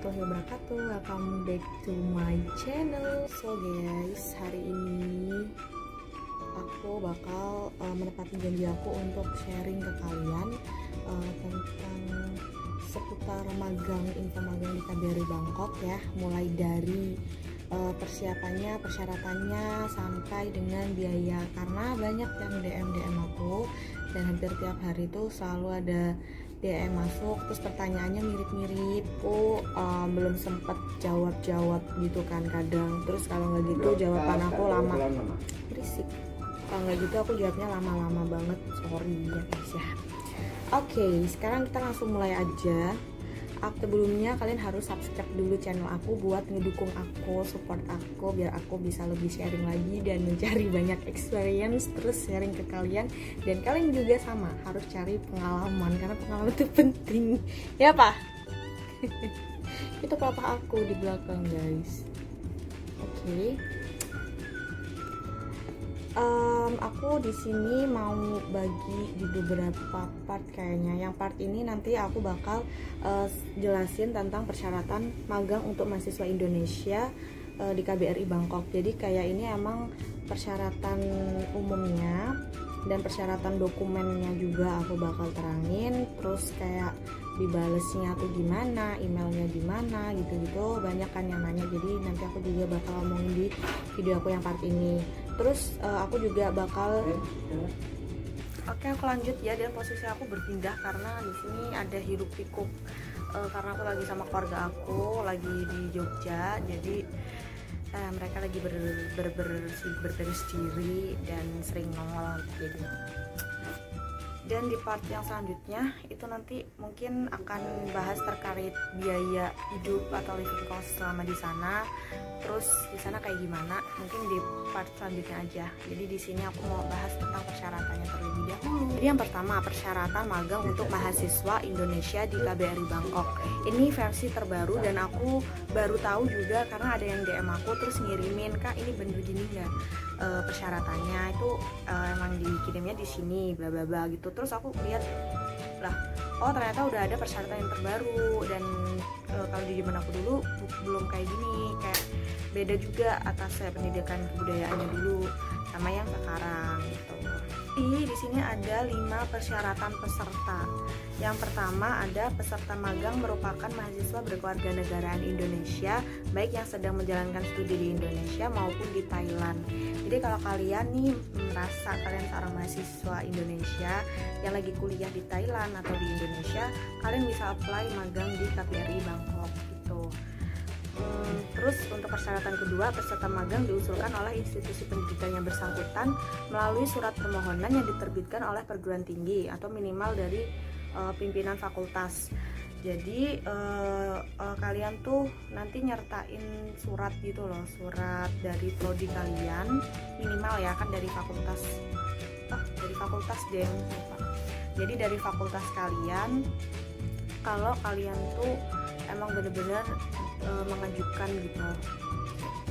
warahmatullahi wabarakatuh. Welcome back to my channel. So guys, hari ini aku bakal menepati janji aku untuk sharing ke kalian tentang seputar magang, info magang di KBRI Bangkok ya. Mulai dari persiapannya, persyaratannya, sampai dengan biaya. Karena banyak yang DM aku, dan hampir tiap hari itu selalu ada DM masuk, terus pertanyaannya mirip-mirip, belum sempet jawab gitu kan kadang. Terus kalau nggak gitu jawaban aku lama, berisik. Kalau nggak gitu aku jawabnya lama-lama banget, sorry ya guys ya. Oke, sekarang kita langsung mulai aja. Sebelumnya kalian harus subscribe dulu channel aku buat ngedukung aku, support aku, biar aku bisa lebih sharing lagi dan mencari banyak experience, terus sharing ke kalian. Dan kalian juga sama, harus cari pengalaman, karena pengalaman itu penting ya Pak. Itu papa aku di belakang guys. Oke. Aku di sini mau bagi di beberapa part kayaknya. Yang part ini nanti aku bakal jelasin tentang persyaratan magang untuk mahasiswa Indonesia di KBRI Bangkok. Jadi kayak ini emang persyaratan umumnya dan persyaratan dokumennya juga aku bakal terangin. Terus kayak dibalesnya tuh gimana, emailnya gimana, gitu-gitu. Banyak kan yang nanya, jadi nanti aku juga bakal ngomongin di video aku yang part ini. Terus aku juga bakal Oke, aku lanjut ya. Dan posisi aku berpindah karena di sini ada hiruk pikuk, karena aku lagi sama keluarga aku lagi di Jogja. Jadi mereka lagi berberes diri dan sering nongol jadi. Dan di part yang selanjutnya itu nanti mungkin akan bahas terkait biaya hidup atau living cost selama di sana. Terus di sana kayak gimana? Mungkin di part selanjutnya aja. Jadi di sini aku mau bahas tentang persyaratannya terlebih dahulu. Jadi yang pertama, persyaratan magang untuk mahasiswa Indonesia di KBRI Bangkok. Ini versi terbaru dan aku baru tahu juga karena ada yang DM aku terus ngirimin, "Kak, ini bener gini nggak persyaratannya?" Itu emang dikirimnya di sini bla bla bla gitu. Terus aku lihat lah, oh ternyata udah ada persyaratan yang terbaru. Dan kalau di zaman aku dulu belum kayak gini, kayak beda juga atas pendidikan kebudayaannya dulu sama yang sekarang gitu. Di sini ada 5 persyaratan peserta. Yang pertama ada peserta magang merupakan mahasiswa berkewarganegaraan Indonesia, baik yang sedang menjalankan studi di Indonesia maupun di Thailand. Jadi kalau kalian nih merasa kalian seorang mahasiswa Indonesia yang lagi kuliah di Thailand atau di Indonesia, kalian bisa apply magang di KBRI Bangkok gitu. Terus untuk persyaratan kedua, peserta magang diusulkan oleh institusi pendidikan yang bersangkutan melalui surat permohonan yang diterbitkan oleh perguruan tinggi atau minimal dari pimpinan fakultas. Jadi kalian tuh nanti nyertain surat gitu loh, surat dari prodi kalian minimal ya, kan dari fakultas, dari fakultas deh lupa. Jadi dari fakultas kalian, kalau kalian tuh emang bener-bener mengajukan gitu.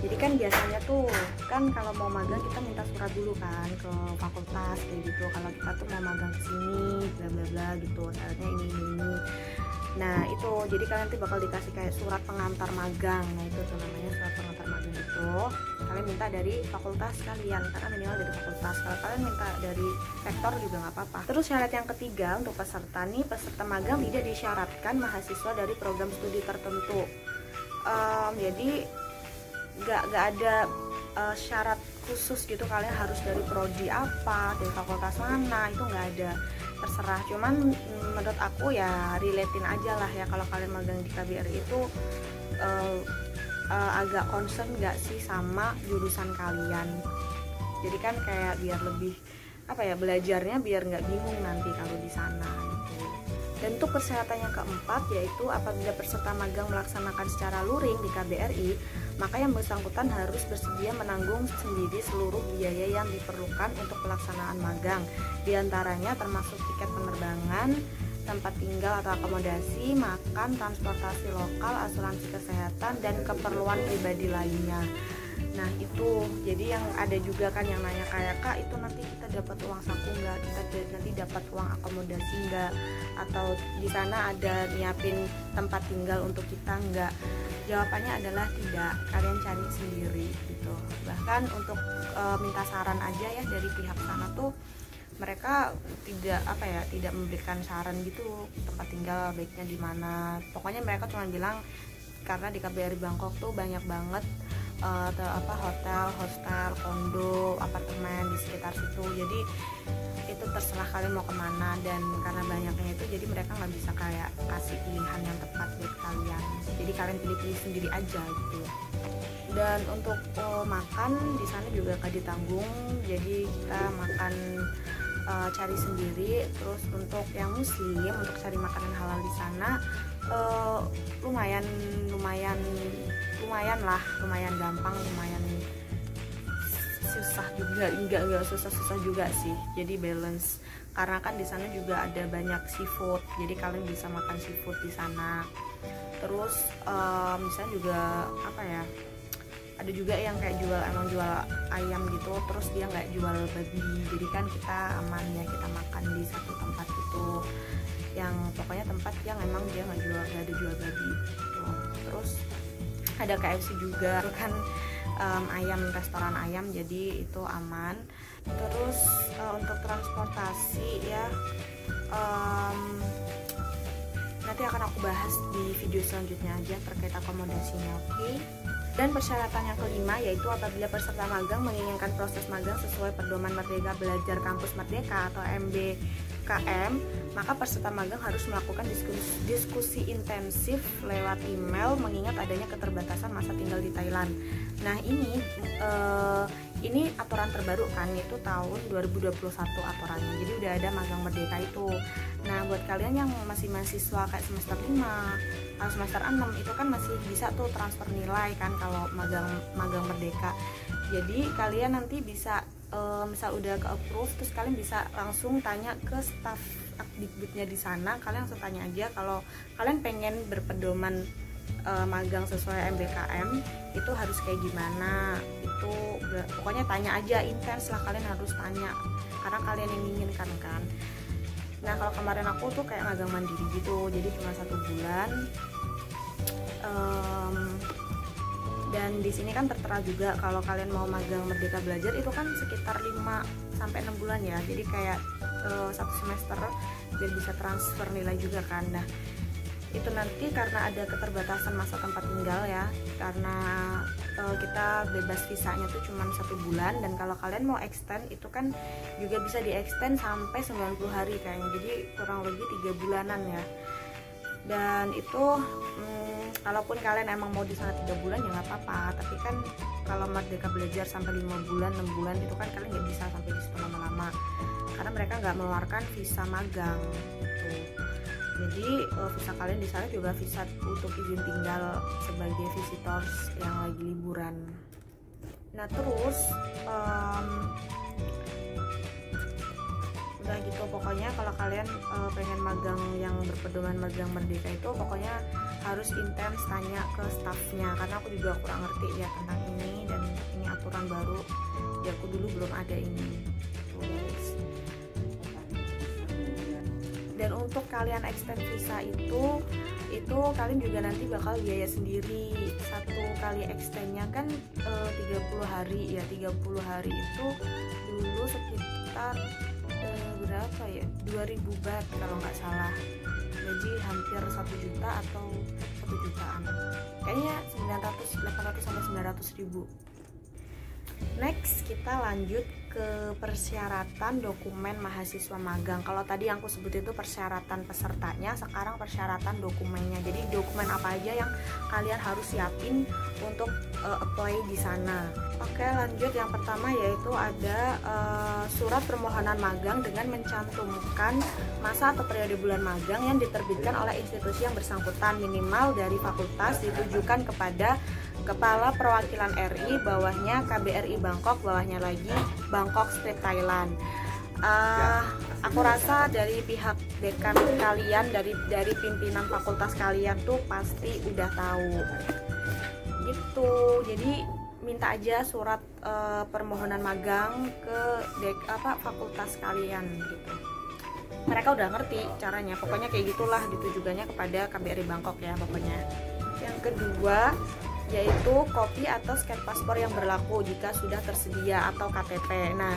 Jadi kan biasanya tuh kan kalau mau magang kita minta surat dulu kan ke fakultas kayak gitu, kalau kita tuh mau magang ke sini bla bla bla gitu, syaratnya ini. Nah itu jadi kalian nanti bakal dikasih kayak surat pengantar magang. Nah itu tuh namanya surat pengantar magang itu. Kalian minta dari fakultas kalian, karena minimal dari fakultas. Kalau kalian minta dari rektor juga nggak apa-apa. Terus syarat yang ketiga untuk peserta nih, peserta magang tidak disyaratkan mahasiswa dari program studi tertentu. Jadi nggak ada syarat khusus gitu, kalian harus dari prodi apa, dari fakultas mana, itu nggak ada, terserah. Cuman menurut aku ya relatein aja lah ya, kalau kalian magang di KBRI itu agak concern nggak sih sama jurusan kalian. Jadi kan kayak biar lebih belajarnya biar nggak bingung nanti kalau di sana gitu. Dan untuk persyaratan yang keempat yaitu apabila peserta magang melaksanakan secara luring di KBRI, maka yang bersangkutan harus bersedia menanggung sendiri seluruh biaya yang diperlukan untuk pelaksanaan magang. Di antaranya termasuk tiket penerbangan, tempat tinggal atau akomodasi, makan, transportasi lokal, asuransi kesehatan, dan keperluan pribadi lainnya. Nah itu, jadi yang ada juga kan yang nanya kayak, Kak itu nanti kita dapat uang saku nggak, kita nanti dapat uang akomodasi nggak, atau di sana ada nyiapin tempat tinggal untuk kita nggak? Jawabannya adalah tidak, kalian cari sendiri gitu. Bahkan untuk minta saran aja ya dari pihak sana tuh mereka tidak memberikan saran gitu tempat tinggal baiknya di mana. Pokoknya mereka cuma bilang karena di KBRI Bangkok tuh banyak banget hotel, hostel, kondo, apartemen di sekitar situ. Jadi itu terserah kalian mau kemana, dan karena banyaknya itu jadi mereka nggak bisa kayak kasih pilihan yang tepat buat kalian. Jadi kalian pilih-pilih sendiri aja gitu. Dan untuk makan di sana juga gak ditanggung, jadi kita makan cari sendiri. Terus untuk yang muslim, untuk cari makanan halal di sana lumayan gampang, lumayan susah juga, enggak susah juga sih. Jadi balance, karena kan di sana juga ada banyak seafood, jadi kalian bisa makan seafood di sana. Terus misalnya juga ada juga yang kayak jual ayam gitu, terus dia nggak jual babi, jadi kan kita aman ya, kita makan di satu tempat itu yang pokoknya tempat yang emang dia nggak ada jual babi gitu. Terus ada KFC juga kan, restoran ayam, jadi itu aman. Terus untuk transportasi ya nanti akan aku bahas di video selanjutnya aja terkait akomodasinya, oke? Dan persyaratan yang kelima yaitu apabila peserta magang menginginkan proses magang sesuai Pedoman Merdeka Belajar Kampus Merdeka atau MBKM, maka peserta magang harus melakukan diskusi intensif lewat email mengingat adanya keterbatasan masa tinggal di Thailand. Nah ini aturan terbaru kan, itu tahun 2021 aturannya, jadi udah ada magang merdeka itu. Nah buat kalian yang masih mahasiswa kayak semester 5 atau semester 6 itu kan masih bisa tuh transfer nilai kan kalau magang merdeka. Jadi kalian nanti bisa misal udah ke approve, terus kalian bisa langsung tanya ke staff Akdikbudnya di sana. Kalian langsung tanya aja kalau kalian pengen berpedoman magang sesuai MBKM itu harus kayak gimana. Itu pokoknya tanya aja, intens lah, kalian harus tanya karena kalian yang menginginkan kan. Nah kalau kemarin aku tuh kayak magang mandiri gitu, jadi cuma 1 bulan. Dan di sini kan tertera juga kalau kalian mau magang Merdeka Belajar itu kan sekitar 5 sampai 6 bulan ya. Jadi kayak 1 semester biar bisa transfer nilai juga kan. Nah itu nanti karena ada keterbatasan masa tempat tinggal ya, karena kita bebas visanya tuh cuma 1 bulan, dan kalau kalian mau extend itu kan juga bisa di extend sampai 90 hari kayaknya, jadi kurang lebih 3 bulanan ya. Dan itu kalaupun kalian emang mau di sana 3 bulan ya nggak apa-apa, tapi kan kalau Merdeka Belajar sampai 5 bulan 6 bulan itu kan kalian nggak bisa sampai di situ lama-lama karena mereka nggak mengeluarkan visa magang gitu. Jadi visa kalian di sana juga visa untuk izin tinggal sebagai visitors yang lagi liburan. Nah terus udah gitu, pokoknya kalau kalian pengen magang yang berpedoman magang merdeka itu pokoknya harus intens tanya ke staffnya, karena aku juga kurang ngerti ya tentang ini, dan ini aturan baru ya, aku dulu belum ada ini tuh guys. Dan untuk kalian extend visa itu kalian juga nanti bakal biaya sendiri. 1 kali extendnya kan 30 hari ya, 30 hari itu dulu sekitar berapa ya, 2000 baht kalau nggak salah, jadi hampir 1 juta atau 1 jutaan kayaknya, 800 sampai 900 ribu. Next kita lanjut ke persyaratan dokumen mahasiswa magang. Kalau tadi yang aku sebut itu persyaratan pesertanya, sekarang persyaratan dokumennya. Jadi dokumen apa aja yang kalian harus siapin untuk apply di sana. Oke, lanjut. Yang pertama yaitu ada surat permohonan magang dengan mencantumkan masa atau periode bulan magang yang diterbitkan oleh institusi yang bersangkutan, minimal dari fakultas, ditujukan kepada Kepala Perwakilan RI, bawahnya KBRI Bangkok, bawahnya lagi Bangkok Street Thailand. Aku rasa dari pihak dekan kalian, dari pimpinan fakultas kalian tuh pasti udah tahu gitu. Jadi minta aja surat permohonan magang ke fakultas kalian gitu. Mereka udah ngerti caranya, pokoknya kayak gitulah ditujukannya kepada KBRI Bangkok ya pokoknya. Yang kedua yaitu kopi atau scan paspor yang berlaku jika sudah tersedia atau KTP. Nah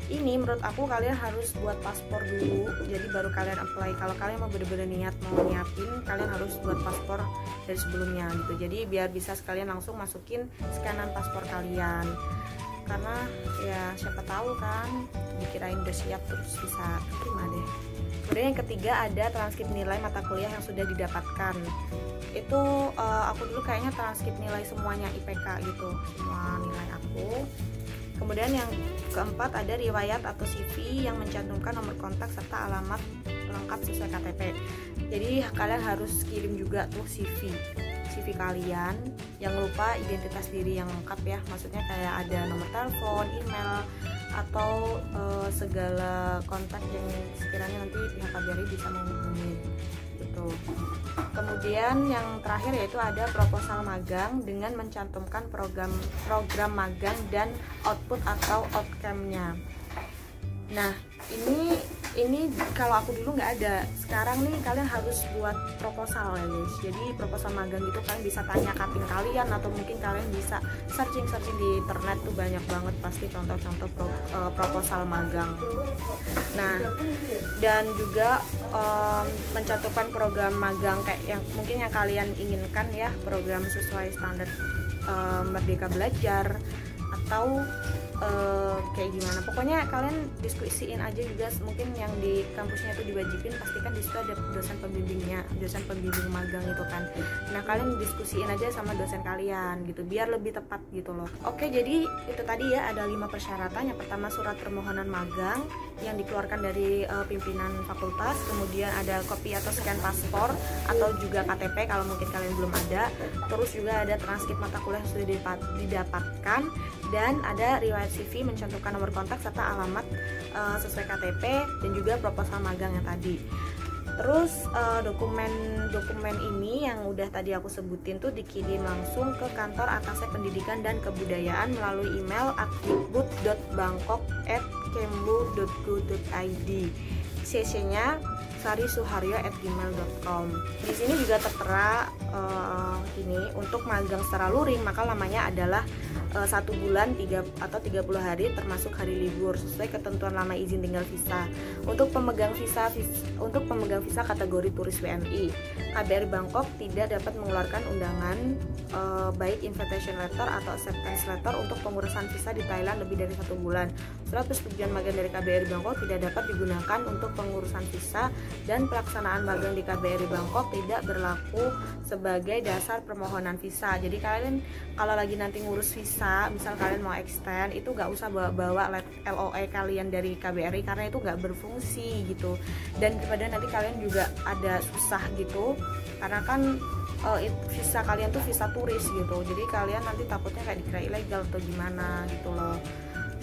ini menurut aku kalian harus buat paspor dulu, jadi baru kalian apply. Kalau kalian mau bener-bener niat mau nyiapin, kalian harus buat paspor dari sebelumnya gitu, jadi biar bisa sekalian langsung masukin skanan paspor kalian, karena ya siapa tahu kan dikirain udah siap terus bisa terima deh. Kemudian yang ketiga ada transkrip nilai mata kuliah yang sudah didapatkan. Itu aku dulu kayaknya transkrip nilai semuanya IPK gitu, semua nilai aku. Kemudian yang keempat ada riwayat atau CV yang mencantumkan nomor kontak serta alamat lengkap sesuai KTP. Jadi kalian harus kirim juga tuh CV kalian. Jangan lupa identitas diri yang lengkap ya, maksudnya kayak ada nomor telepon, email, atau segala kontak yang sekiranya nanti pihak KBRI bisa menghubungi gitu. Kemudian yang terakhir yaitu ada proposal magang dengan mencantumkan program magang dan output atau outcome-nya. Nah ini kalau aku dulu nggak ada, sekarang nih kalian harus buat proposal ya guys. Jadi proposal magang itu kalian bisa tanya cutting kalian, atau mungkin kalian bisa searching di internet tuh banyak banget pasti contoh-contoh proposal magang. Nah dan juga mencantumkan program magang kayak yang mungkin yang kalian inginkan ya, program sesuai standar Merdeka Belajar atau kayak gimana, pokoknya kalian diskusiin aja juga. Mungkin yang di kampusnya itu diwajibin, pastikan di situ ada dosen pembimbing magang itu kan. Nah kalian diskusiin aja sama dosen kalian gitu biar lebih tepat gitu loh. Oke, jadi itu tadi ya, ada 5 persyaratan. Yang pertama surat permohonan magang yang dikeluarkan dari pimpinan fakultas, kemudian ada kopi atau scan paspor atau juga KTP kalau mungkin kalian belum ada, terus juga ada transkrip mata kuliah yang sudah didapatkan, dan ada riwayat CV mencantumkan nomor kontak serta alamat sesuai KTP, dan juga proposal magang yang tadi. Terus dokumen ini yang udah tadi aku sebutin tuh dikirim langsung ke kantor atasnya pendidikan dan kebudayaan melalui email akdikbud.bangkok@kemlu.go.id. cc-nya sarisuharyo@gmail.com. Di sini juga tertera ini untuk magang secara luring maka lamanya adalah 1 bulan 3 atau 30 hari termasuk hari libur sesuai ketentuan lama izin tinggal visa. Untuk pemegang visa kategori turis WNI, KBRI Bangkok tidak dapat mengeluarkan undangan baik invitation letter atau acceptance letter untuk pengurusan visa di Thailand lebih dari 1 bulan. Surat persetujuan magang dari KBRI Bangkok tidak dapat digunakan untuk pengurusan visa, dan pelaksanaan magang di KBRI Bangkok tidak berlaku sebagai dasar permohonan visa. Jadi kalian kalau lagi nanti ngurus visa, misal kalian mau extend, itu nggak usah bawa LOE kalian dari KBRI karena itu nggak berfungsi gitu. Dan daripada nanti kalian juga ada susah gitu, karena kan visa kalian tuh visa turis gitu. Jadi kalian nanti takutnya kayak dikira ilegal atau gimana gitu loh,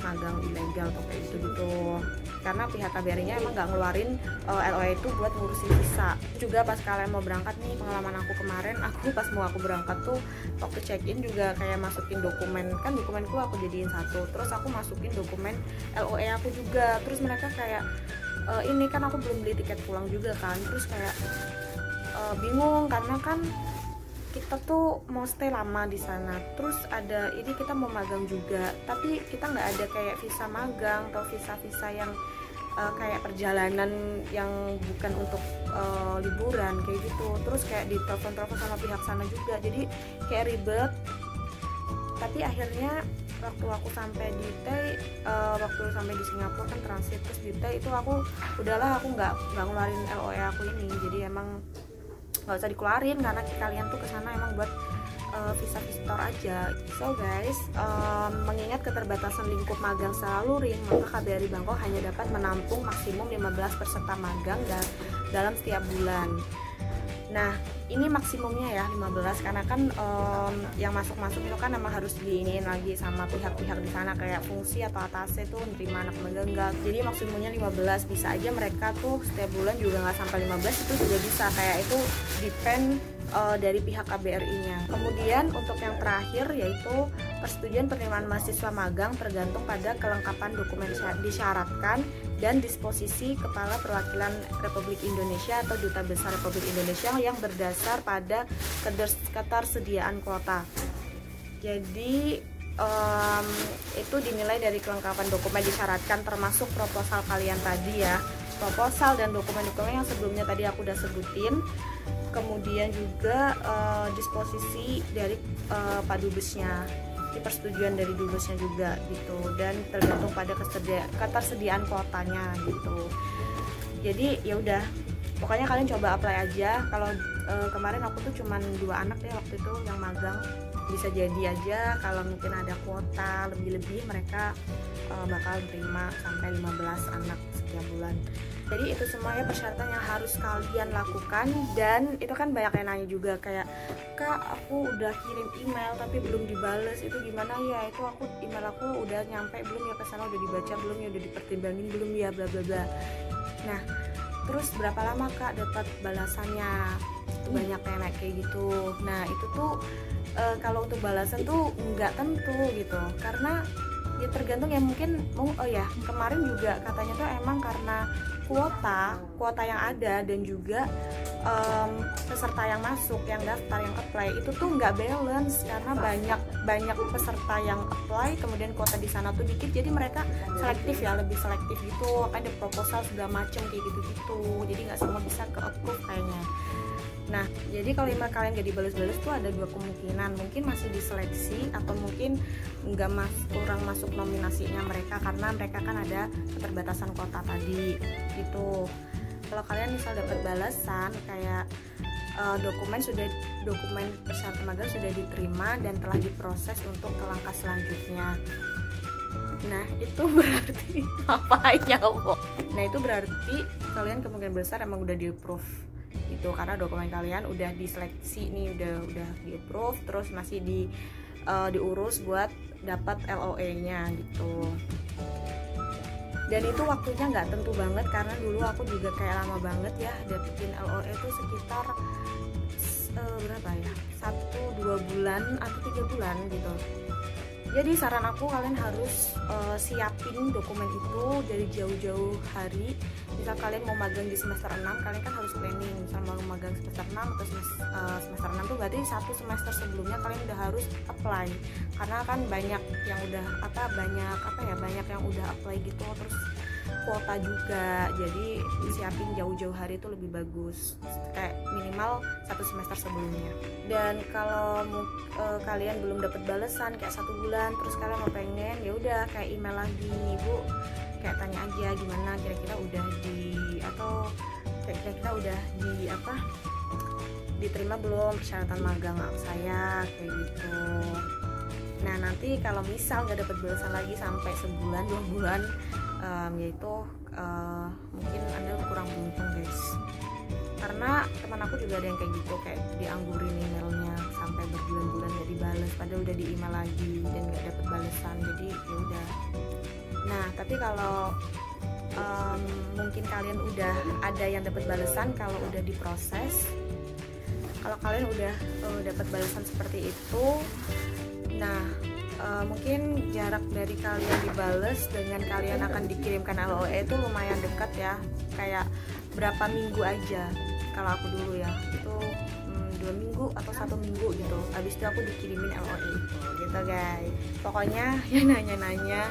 magang ilegal atau kayak gitu. Karena pihak KBRI-nya emang nggak ngeluarin LOE itu buat ngurusin visa. Juga pas kalian mau berangkat nih, pengalaman aku kemarin, pas mau aku berangkat tuh waktu check-in juga kayak masukin dokumen, kan dokumenku aku jadiin satu, terus aku masukin dokumen LOE aku juga. Terus mereka kayak ini kan aku belum beli tiket pulang juga kan, terus kayak bingung karena kan kita tuh mau stay lama di sana. Terus ada ini kita mau magang juga, tapi kita nggak ada kayak visa magang atau visa yang kayak perjalanan yang bukan untuk liburan kayak gitu. Terus kayak ditelepon sama pihak sana juga, jadi kayak ribet. Tapi akhirnya waktu aku sampai di Singapura kan transit, terus di Thai itu aku udahlah, aku nggak ngeluarin LOE aku ini. Jadi emang nggak usah dikeluarin karena kalian tuh kesana emang buat visa visitor aja. So guys, mengingat keterbatasan lingkup magang secara luring, maka KBRI Bangkok hanya dapat menampung maksimum 15 peserta magang dalam setiap bulan. Nah ini maksimumnya ya 15, karena kan yang masuk itu kan emang harus diiniin lagi sama pihak-pihak di sana, kayak fungsi atau atasnya tuh nerima anak magang enggak. Jadi maksimumnya 15, bisa aja mereka tuh setiap bulan juga nggak sampai 15, itu juga bisa, kayak itu depend dari pihak KBRI-nya. Kemudian untuk yang terakhir yaitu persetujuan penerimaan mahasiswa magang tergantung pada kelengkapan dokumen disyaratkan dan disposisi Kepala Perwakilan Republik Indonesia atau Duta Besar Republik Indonesia yang berdasar pada ketersediaan kuota. Jadi itu dinilai dari kelengkapan dokumen disyaratkan, termasuk proposal kalian tadi ya, proposal dan dokumen-dokumen yang sebelumnya tadi aku udah sebutin. Kemudian juga disposisi dari Pak Dubesnya, persetujuan dari Dubesnya juga gitu, dan tergantung pada ketersediaan kuotanya gitu. Jadi ya udah, pokoknya kalian coba apply aja. Kalau kemarin aku tuh cuman 2 anak ya waktu itu yang magang, bisa jadi aja kalau mungkin ada kuota lebih-lebih mereka bakal terima sampai 15 anak setiap bulan. Jadi itu semuanya persyaratan yang harus kalian lakukan. Dan itu kan banyak yang nanya juga kayak, Kak aku udah kirim email tapi belum dibales, itu gimana ya? Itu email aku udah nyampe belum ya ke sana, udah dibaca belum ya, udah dipertimbangin belum ya, bla bla bla. Nah terus berapa lama Kak dapat balasannya? Itu banyak yang naik kayak gitu. Nah itu tuh kalau untuk balasan tuh nggak tentu gitu, karena ya tergantung ya, mungkin kemarin juga katanya tuh emang karena kuota yang ada dan juga peserta yang masuk, yang daftar, yang apply itu tuh nggak balance, karena banyak peserta yang apply, kemudian kuota di sana tuh dikit, jadi mereka selektif ya, lebih selektif gitu, kan ada proposal segala macem kayak gitu, jadi nggak semua bisa ke approve kayaknya. Nah, jadi kalau email kalian gak dibales-bales tuh ada 2 kemungkinan, mungkin masih diseleksi atau mungkin kurang masuk nominasinya mereka, karena mereka kan ada keterbatasan kuota tadi gitu. Kalau kalian misal dapat balasan kayak dokumen persyaratan magang sudah diterima dan telah diproses untuk ke langkah selanjutnya. Nah itu berarti apa ya kok? Nah itu berarti kalian kemungkinan besar emang udah di-approve itu, karena dokumen kalian udah diseleksi nih, udah di-approve, terus masih diurus buat dapat LOE-nya gitu. Dan itu waktunya nggak tentu banget, karena dulu aku juga kayak lama banget ya dapetin LOE itu sekitar berapa ya, 1-2 bulan atau 3 bulan gitu. Jadi saran aku kalian harus siapin dokumen itu dari jauh-jauh hari. Misal kalian mau magang di semester 6, kalian kan harus planning. Misal mau magang semester 6 atau semester 6 tuh berarti 1 semester sebelumnya kalian udah harus apply. Karena kan banyak yang udah banyak yang udah apply gitu, terus kuota juga. Jadi disiapin jauh-jauh hari itu lebih bagus, kayak minimal 1 semester sebelumnya. Dan kalau kalian belum dapat balasan kayak 1 bulan, terus kalian mau pengen, ya udah kayak email lagi, Bu, kayak tanya aja gimana kira-kira udah diterima belum persyaratan magang saya, kayak gitu. Nah nanti kalau misal nggak dapat balasan lagi sampai sebulan 2 bulan, yaitu mungkin Anda kurang beruntung guys, karena teman aku juga ada yang kayak gitu, kayak dianggurin emailnya sampai berbulan-bulan nggak dibales, padahal udah di email lagi dan nggak dapat balasan. Jadi ya udah. Nah tapi kalau mungkin kalian udah ada yang dapat balasan, kalau udah diproses, kalau kalian udah dapat balasan seperti itu, nah mungkin jarak dari kalian dibales dengan kalian akan dikirimkan LOE itu lumayan dekat ya, kayak berapa minggu aja. Kalau aku dulu ya itu 2 minggu atau 1 minggu gitu, habis itu aku dikirimin LOE itu gitu guys. Pokoknya ya nanya-nanya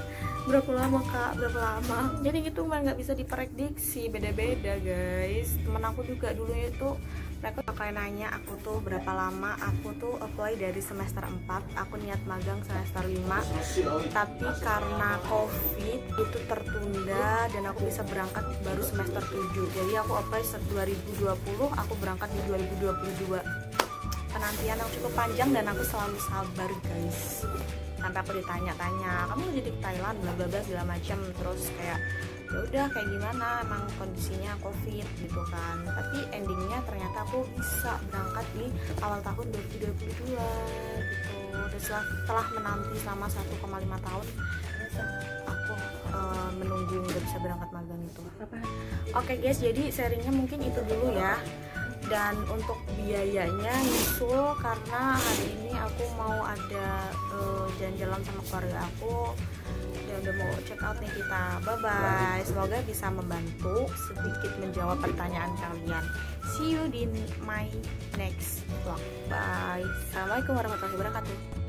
berapa lama Kak, berapa lama, jadi gitu mah nggak bisa diprediksi, beda-beda guys. Temen aku juga dulu itu mereka kayak nanya aku tuh berapa lama. Aku tuh apply dari semester 4, aku niat magang semester 5, tapi karena COVID itu tertunda dan aku bisa berangkat baru semester 7. Jadi aku apply 2020, aku berangkat di 2022. Penantian yang cukup panjang dan aku selalu sabar guys. Sampai aku ditanya-tanya, kamu jadi ke Thailand bla bla bla segala macam, terus kayak ya udah kayak gimana, emang kondisinya COVID gitu kan. Tapi endingnya ternyata aku bisa berangkat di awal tahun 2022 gitu. Dan setelah menanti selama 1,5 tahun aku menunggu udah bisa berangkat magang itu. Oke guys, jadi sharingnya mungkin itu dulu ya. Dan untuk biayanya nyusul karena hari ini aku mau ada jalan-jalan sama keluarga aku. Ya udah mau check out nih kita. Bye bye. Semoga bisa membantu sedikit menjawab pertanyaan kalian. See you di my next vlog. Bye. Assalamualaikum warahmatullahi wabarakatuh.